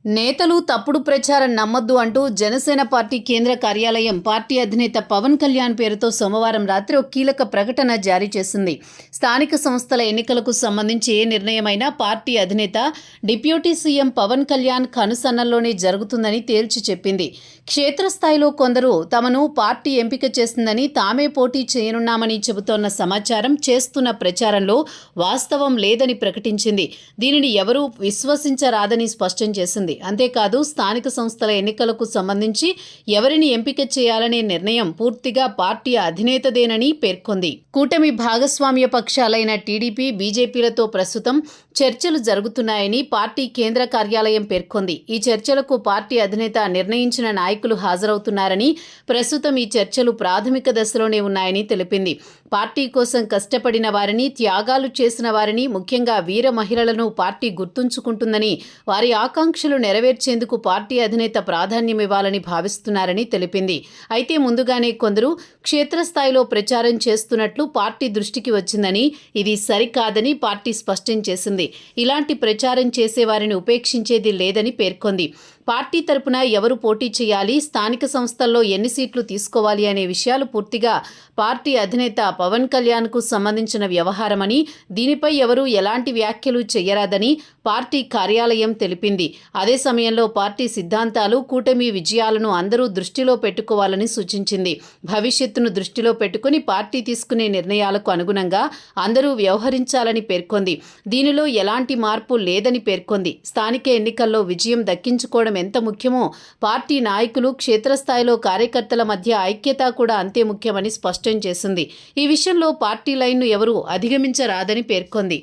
నేతలు తప్పుడు ప్రచారం నమ్మొద్దు అంటూ జనసేన పార్టీ కేంద్ర కార్యాలయం పార్టీ అధినేత పవన్ కళ్యాణ్ పేరుతో సోమవారం రాత్రి ఒక కీలక ప్రకటన జారీ చేసింది. స్థానిక సంస్థల ఎన్నికలకు సంబంధించి ఏ నిర్ణయమైనా పార్టీ అధినేత డిప్యూటీ సీఎం పవన్ కళ్యాణ్ కనుసన్నల్లోనే జరుగుతుందని తేల్చి చెప్పింది. క్షేత్రస్థాయిలో కొందరు తమను పార్టీ ఎంపిక చేసిందని, తామే పోటీ చేయనున్నామని చెబుతోన్న సమాచారం, చేస్తున్న ప్రచారంలో వాస్తవం లేదని ప్రకటించింది. దీనిని ఎవరూ విశ్వసించరాదని స్పష్టం చేసింది. అంతేకాదు, స్థానిక సంస్థల ఎన్నికలకు సంబంధించి ఎవరిని ఎంపిక చేయాలనే నిర్ణయం పూర్తిగా పార్టీ అధినేతదేనని పేర్కొంది. కూటమి భాగస్వామ్య పక్షాలైన టీడీపీ, బీజేపీలతో ప్రస్తుతం చర్చలు జరుగుతున్నాయని పార్టీ కేంద్ర కార్యాలయం పేర్కొంది. ఈ చర్చలకు పార్టీ అధినేత నిర్ణయించిన నాయకులు హాజరవుతున్నారని, ప్రస్తుతం ఈ చర్చలు ప్రాథమిక దశలోనే ఉన్నాయని తెలిపింది. పార్టీ కోసం కష్టపడిన వారిని, త్యాగాలు చేసిన వారిని, ముఖ్యంగా వీర మహిళలను పార్టీ గుర్తుంచుకుంటుందని, వారి ఆకాంక్షలు నెరవేర్చేందుకు పార్టీ అధినేత ప్రాధాన్యమివ్వాలని భావిస్తున్నారని తెలిపింది. అయితే ముందుగానే కొందరు క్షేత్రస్థాయిలో ప్రచారం చేస్తున్నట్లు పార్టీ దృష్టికి వచ్చిందని, ఇది సరికాదని పార్టీ స్పష్టం చేసింది. ఇలాంటి ప్రచారం చేసేవారిని ఉపేక్షించేది లేదని పేర్కొంది. పార్టీ తరపున ఎవరు పోటీ చేయాలి, స్థానిక సంస్థల్లో ఎన్ని సీట్లు తీసుకోవాలి అనే విషయాలు పూర్తిగా పార్టీ అధినేత పవన్ కళ్యాణ్కు సంబంధించిన వ్యవహారమని, దీనిపై ఎవరూ ఎలాంటి వ్యాఖ్యలు చేయరాదని పార్టీ కార్యాలయం తెలిపింది. అదే సమయంలో పార్టీ సిద్ధాంతాలు, కూటమి విజయాలను అందరూ దృష్టిలో పెట్టుకోవాలని సూచించింది. భవిష్యత్తును దృష్టిలో పెట్టుకుని పార్టీ తీసుకునే నిర్ణయాలకు అనుగుణంగా అందరూ వ్యవహరించాలని పేర్కొంది. దీనిలో ఎలాంటి మార్పు లేదని పేర్కొంది. స్థానిక ఎన్నికల్లో విజయం దక్కించుకోవడం ఎంత ముఖ్యమో, పార్టీ నాయకులు, క్షేత్రస్థాయిలో కార్యకర్తల మధ్య ఐక్యత కూడా అంతే ముఖ్యమని స్పష్టం చేసింది. ఈ విషయంలో పార్టీ లైన్ను ఎవరూ అధిగమించరాదని పేర్కొంది.